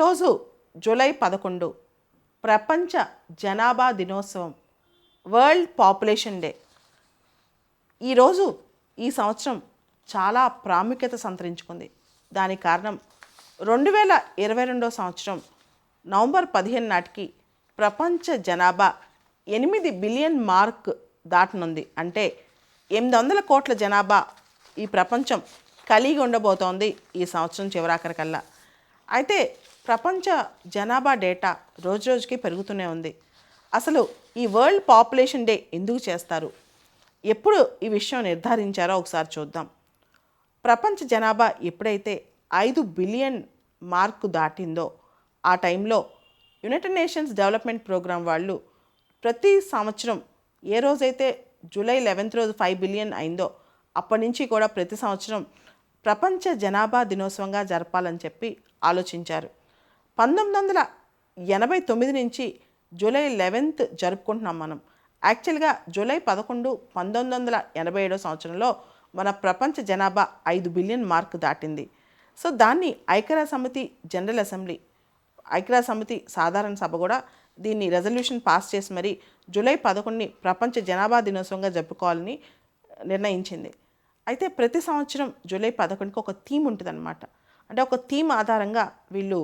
ఈరోజు జూలై 11 ప్రపంచ జనాభా దినోత్సవం, వరల్డ్ పాపులేషన్ డే. ఈరోజు ఈ సంవత్సరం చాలా ప్రాముఖ్యత సంతరించుకుంది. దానికి కారణం 2022 సంవత్సరం నవంబర్ 15 నాటికి ప్రపంచ జనాభా 8 బిలియన్ మార్క్ దాటనుంది. అంటే 800 కోట్ల జనాభా ఈ ప్రపంచం కలిగి ఉండబోతోంది ఈ సంవత్సరం చివరాఖరికల్లా. అయితే ప్రపంచ జనాభా డేటా రోజురోజుకి పెరుగుతూనే ఉంది. అసలు ఈ వరల్డ్ పాపులేషన్ డే ఎందుకు చేస్తారు, ఎప్పుడు ఈ విషయం నిర్ధారించారో ఒకసారి చూద్దాం. ప్రపంచ జనాభా ఎప్పుడైతే 5 బిలియన్ మార్కు దాటిందో ఆ టైంలో యునైటెడ్ నేషన్స్ డెవలప్మెంట్ ప్రోగ్రాం వాళ్ళు ప్రతి సంవత్సరం ఏ రోజైతే జూలై 11 రోజు 5 బిలియన్ అయిందో అప్పటి నుంచి కూడా ప్రతి సంవత్సరం ప్రపంచ జనాభా దినోత్సవంగా జరపాలని చెప్పి ఆలోచించారు. 1989 నుంచి జూలై 11 జరుపుకుంటున్నాం మనం. యాక్చువల్గా జూలై 11 1987 సంవత్సరంలో మన ప్రపంచ జనాభా 5 బిలియన్ మార్క్ దాటింది. సో దాన్ని ఐక్యరాజ్య సమితి జనరల్ అసెంబ్లీ, ఐక్యరాజ్య సమితి సాధారణ సభ కూడా దీన్ని రెజల్యూషన్ పాస్ చేసి మరి జూలై 11ని ప్రపంచ జనాభా దినోత్సవంగా జరుపుకోవాలని నిర్ణయించింది. అయితే ప్రతి సంవత్సరం జూలై 11కి ఒక థీమ్ ఉంటుందన్నమాట. అంటే ఒక థీమ్ ఆధారంగా వీళ్ళు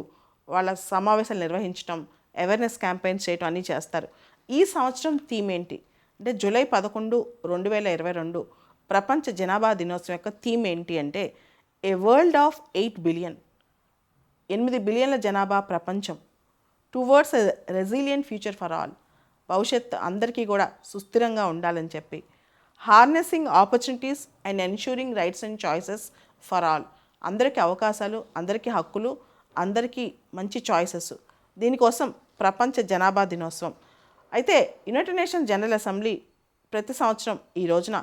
వాళ్ళ సమావేశాలు నిర్వహించడం, అవేర్నెస్ క్యాంపెయిన్స్ చేయడం అన్నీ చేస్తారు. ఈ సంవత్సరం థీమ్ ఏంటి అంటే జూలై 11 2022 ప్రపంచ జనాభా దినోత్సవం యొక్క థీమ్ ఏంటి అంటే ఏ వరల్డ్ ఆఫ్ 8 బిలియన్, 8 బిలియన్ల జనాభా ప్రపంచం, towards a resilient future for all, భవిష్యత్ అందరికీ కూడా సుస్థిరంగా ఉండాలని చెప్పి, harnessing opportunities and ensuring rights and choices for all, అందరికీ అవకాశాలు, అందరికీ హక్కులు, అందరికీ మంచి చాయిసెస్, దీనికోసం ప్రపంచ జనాభా దినోత్సవం. అయితే యునైటెడ్ నేషన్స్ జనరల్ అసెంబ్లీ ప్రతి సంవత్సరం ఈ రోజున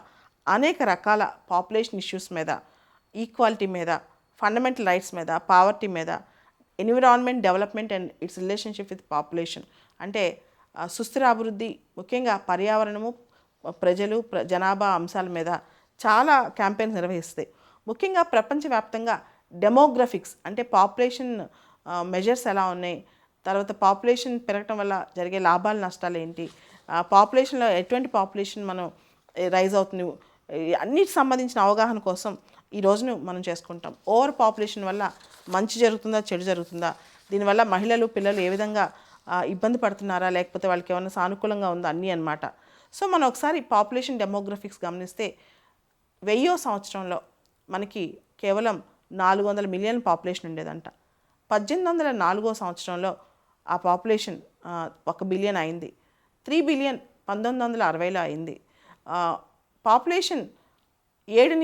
అనేక రకాల పాపులేషన్ ఇష్యూస్ మీద, ఈక్వాలిటీ మీద, ఫండమెంటల్ రైట్స్ మీద, పావర్టీ మీద, environment development and it's relationship with population అంటే సుస్థిర అభివృద్ధి, ముఖ్యంగా పర్యావరణము, ప్రజలు, జనాభా అంశాల మీద చాలా క్యాంపెయిన్స్ నిర్వహిస్తాయి. ముఖ్యంగా ప్రపంచవ్యాప్తంగా డెమోగ్రఫిక్స్ అంటే పాపులేషన్ మెజర్స్ ఎలా ఉన్నాయి, తర్వాత పాపులేషన్ పెరగటం వల్ల జరిగే లాభాలు నష్టాలు ఏంటి, పాపులేషన్లో ఎటువంటి పాపులేషన్ మనం రైజ్ అవుతుంది, అన్నిటికి సంబంధించిన అవగాహన కోసం ఈ రోజును మనం చేసుకుంటాం. ఓవర్ పాపులేషన్ వల్ల మంచి జరుగుతుందా, చెడు జరుగుతుందా, దీనివల్ల మహిళలు, పిల్లలు ఏ విధంగా ఇబ్బంది పడుతున్నారా, లేకపోతే వాళ్ళకి ఏమైనా సానుకూలంగా ఉందా, అన్నీ అన్నమాట. సో మనం ఒకసారి పాపులేషన్ డెమోగ్రఫిక్స్ గమనిస్తే 1000వ సంవత్సరంలో మనకి కేవలం 400 మిలియన్ పాపులేషన్ ఉండేదంట. 1804వ సంవత్సరంలో ఆ పాపులేషన్ 1 బిలియన్ అయింది. 3 బిలియన్ 1960లో అయింది. పాపులేషన్ 6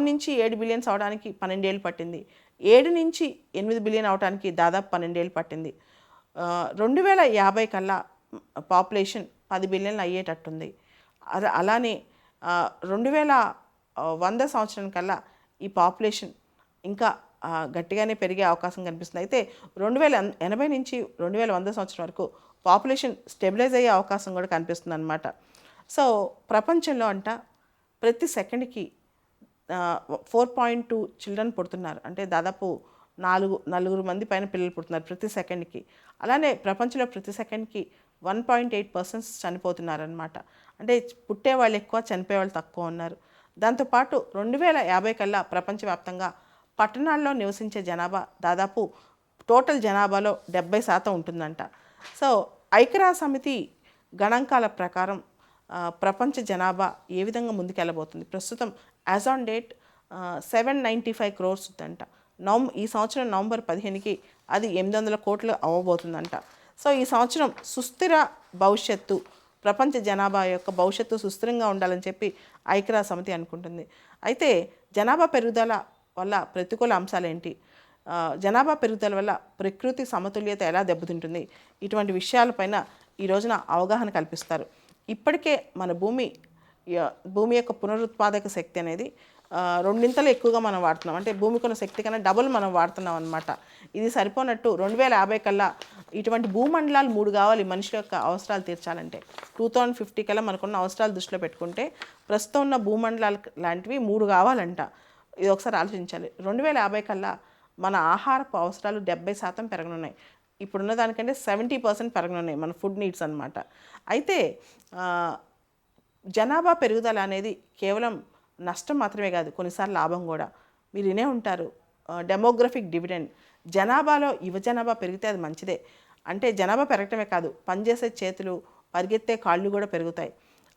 నుంచి 7 బిలియన్స్ అవడానికి 12 ఏళ్ళు పట్టింది. 7 నుంచి 8 బిలియన్ అవడానికి దాదాపు 12 ఏళ్ళు పట్టింది. 2050 కల్లా పాపులేషన్ 10 బిలియన్లు అయ్యేటట్టుంది. అలానే 2100 సంవత్సరం కల్లా ఈ పాపులేషన్ ఇంకా గట్టిగానే పెరిగే అవకాశం కనిపిస్తుంది. అయితే 2080 నుంచి 2100 సంవత్సరం వరకు పాపులేషన్ స్టెబిలైజ్ అయ్యే అవకాశం కూడా కనిపిస్తుంది అన్నమాట. సో ప్రపంచంలో ప్రతి సెకండ్కి 4.2 చిల్డ్రన్ పుడుతున్నారు. అంటే దాదాపు 4 మంది పైన పిల్లలు పుడుతున్నారు ప్రతి సెకండ్కి. అలానే ప్రపంచంలో ప్రతి సెకండ్కి 1.8 పర్సన్స్ చనిపోతున్నారనమాట. అంటే పుట్టే వాళ్ళు ఎక్కువ, చనిపోయే వాళ్ళు తక్కువ ఉన్నారు. దాంతోపాటు 2050 కల్లా ప్రపంచవ్యాప్తంగా పట్టణాల్లో నివసించే జనాభా దాదాపు టోటల్ జనాభాలో 70% ఉంటుందంట. సో ఐక్యరాజ్య సమితి గణాంకాల ప్రకారం ప్రపంచ జనాభా ఏ విధంగా ముందుకెళ్ళబోతుంది, ప్రస్తుతం యాజ్ ఆన్ డేట్ 795 crores ఉందంట. ఈ సంవత్సరం నవంబర్ 15కి అది 800 కోట్లు అవ్వబోతుందంట. సో ఈ సంవత్సరం సుస్థిర భవిష్యత్తు, ప్రపంచ జనాభా యొక్క భవిష్యత్తు సుస్థిరంగా ఉండాలని చెప్పి ఐక్యరాజ్య సమితి అనుకుంటుంది. అయితే జనాభా పెరుగుదల వల్ల ప్రతికూల అంశాలు ఏంటి, జనాభా పెరుగుదల వల్ల ప్రకృతి సమతుల్యత ఎలా దెబ్బతింటుంది, ఇటువంటి విషయాలపైన ఈ రోజున అవగాహన కల్పిస్తారు. ఇప్పటికే మన భూమి యొక్క పునరుత్పాదక శక్తి అనేది 2 ఎక్కువగా మనం వాడుతున్నాం. అంటే భూమికి ఉన్న శక్తి కన్నా డబుల్ మనం వాడుతున్నాం అనమాట. ఇది సరిపోనట్టు 2050 కల్లా ఇటువంటి భూమండలాలు 3 కావాలి మనిషి యొక్క అవసరాలు తీర్చాలంటే. 2050 కల్లా మనకున్న అవసరాలు దృష్టిలో పెట్టుకుంటే ప్రస్తుతం ఉన్న భూమండలాలు లాంటివి 3 కావాలంట. ఇది ఒకసారి ఆలోచించాలి. 2050 కల్లా మన ఆహారపు అవసరాలు 70% పెరగనున్నాయి. ఇప్పుడున్న దానికంటే 70% పెరగనున్నాయి మన ఫుడ్ నీడ్స్ అనమాట. అయితే జనాభా పెరుగుదల అనేది కేవలం నష్టం మాత్రమే కాదు, కొన్నిసార్లు లాభం కూడా. మీరు వినే ఉంటారు డెమోగ్రఫిక్ డివిడెండ్. జనాభాలో యువ జనాభా పెరిగితే అది మంచిదే. అంటే జనాభా పెరగటమే కాదు, పనిచేసే చేతులు, పరిగెత్తే కాళ్ళు కూడా పెరుగుతాయి.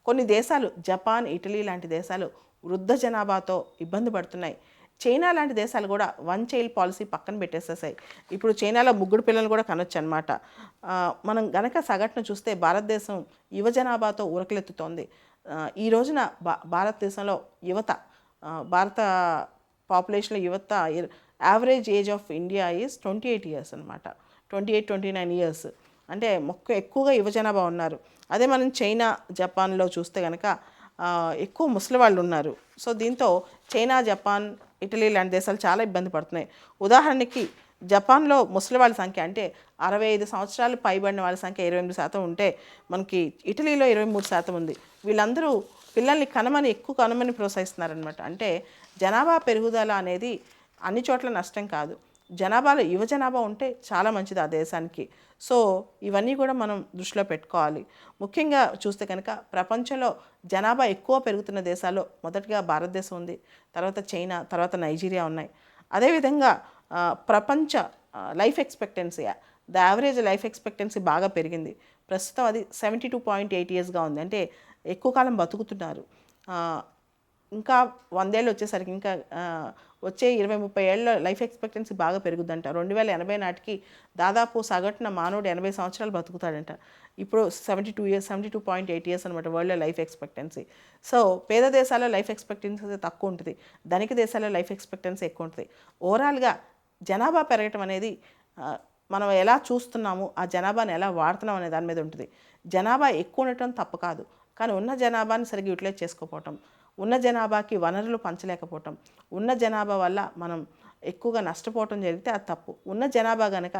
కొన్ని దేశాలు, జపాన్, ఇటలీ లాంటి దేశాలు వృద్ధ జనాభాతో ఇబ్బంది పడుతున్నాయి. చైనా లాంటి దేశాలు కూడా వన్ చైల్డ్ పాలసీ పక్కన పెట్టేసేసాయి. ఇప్పుడు చైనాలో ముగ్గురు పిల్లలు కూడా కనొచ్చు అనమాట. మనం గనక సగటున చూస్తే భారతదేశం యువ జనాభాతో ఉరకలెత్తుతోంది. ఈ రోజున భారతదేశంలో యువత, భారత పాపులేషన్లో యువత average age of India is 28 years అనమాట. 28-29 ఇయర్స్. అంటే ఎక్కువగా యువ జనాభా ఉన్నారు. అదే మనం చైనా, జపాన్లో చూస్తే కనుక ఎక్కువ ముసలి వాళ్ళు ఉన్నారు. సో దీంతో చైనా, జపాన్, ఇటలీ లాంటి దేశాలు చాలా ఇబ్బంది పడుతున్నాయి. ఉదాహరణకి జపాన్లో ముసలి వాళ్ళ సంఖ్య, అంటే 65 సంవత్సరాలు పైబడిన వాళ్ళ సంఖ్య 28% ఉంటే, మనకి ఇటలీలో 23% ఉంది. వీళ్ళందరూ పిల్లల్ని ఎక్కువ కనమని ప్రోత్సహిస్తున్నారనమాట. అంటే జనాభా పెరుగుదల అనేది అన్ని చోట్ల నష్టం కాదు. జనాభాలో యువ జనాభా ఉంటే చాలా మంచిది ఆ దేశానికి. సో ఇవన్నీ కూడా మనం దృష్టిలో పెట్టుకోవాలి. ముఖ్యంగా చూస్తే కనుక ప్రపంచంలో జనాభా ఎక్కువ పెరుగుతున్న దేశాల్లో మొదటిగా భారతదేశం ఉంది, తర్వాత చైనా, తర్వాత నైజీరియా ఉన్నాయి. అదేవిధంగా ప్రపంచ life expectancy, average life expectancy బాగా పెరిగింది. ప్రస్తుతం అది 72.8 ఇయర్స్గా ఉంది. అంటే ఎక్కువ కాలం బతుకుతున్నారు. ఇంకా 100 ఏళ్ళు వచ్చేసరికి, ఇంకా వచ్చే 20-30 ఏళ్ళ లైఫ్ ఎక్స్పెక్టెన్సీ బాగా పెరుగుద్దంట. 2080 నాటికి దాదాపు సగటున మానవుడు 80 సంవత్సరాలు బతుకుతాడంట. ఇప్పుడు 72.8 ఇయర్స్ అనమాట వరల్డ్లో లైఫ్ ఎక్స్పెక్టెన్సీ. సో పేద దేశాల్లో లైఫ్ ఎక్స్పెక్టెన్సీ తక్కువ ఉంటుంది, ధనిక దేశాల్లో లైఫ్ ఎక్స్పెక్టెన్సీ ఎక్కువ ఉంటుంది. ఓవరాల్గా జనాభా పెరగటం అనేది మనం ఎలా చూస్తున్నాము, ఆ జనాభాని ఎలా వాడుతున్నాం అనే దాని మీద ఉంటుంది. జనాభా ఎక్కువ ఉండటం తప్పు కాదు, కానీ ఉన్న జనాభాని సరిగ్గా యూటిలైజ్ చేసుకోకపోవటం, ఉన్న జనాభాకి వనరులు పంచలేకపోవటం, ఉన్న జనాభా వల్ల మనం ఎక్కువగా నష్టపోవటం జరిగితే అది తప్పు. ఉన్న జనాభా కనుక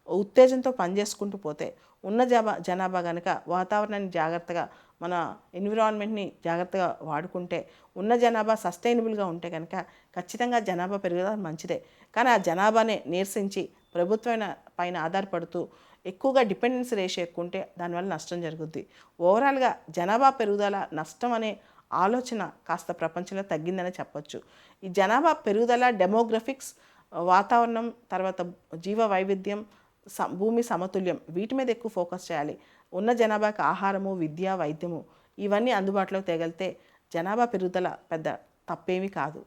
ఉత్తేజంతో పనిచేసుకుంటూ పోతే, ఉన్న జనాభా కనుక వాతావరణాన్ని జాగ్రత్తగా, మన ఎన్విరాన్మెంట్ని జాగ్రత్తగా వాడుకుంటే, ఉన్న జనాభా సస్టైనబుల్గా ఉంటే కనుక ఖచ్చితంగా జనాభా పెరుగుదల మంచిదే. కానీ ఆ జనాభానే నీరసించి ప్రభుత్వం పైన ఆధారపడుతూ ఎక్కువగా డిపెండెన్సీ రేషియో ఎక్కువ ఉంటే దానివల్ల నష్టం జరుగుద్ది. ఓవరాల్గా జనాభా పెరుగుదల నష్టం అనే ఆలోచన కాస్త ప్రపంచంలో తగ్గిందనే చెప్పొచ్చు. ఈ జనాభా పెరుగుదల, డెమోగ్రఫిక్స్, వాతావరణం, తర్వాత జీవ వైవిధ్యం, భూమి సమతుల్యం, వీటి మీద ఎక్కువ ఫోకస్ చేయాలి. ఉన్న జనాభాకి ఆహారము, విద్య, వైద్యము ఇవన్నీ అందుబాటులోకి తేగలితే జనాభా పెరుగుదల పెద్ద తప్పేమీ కాదు.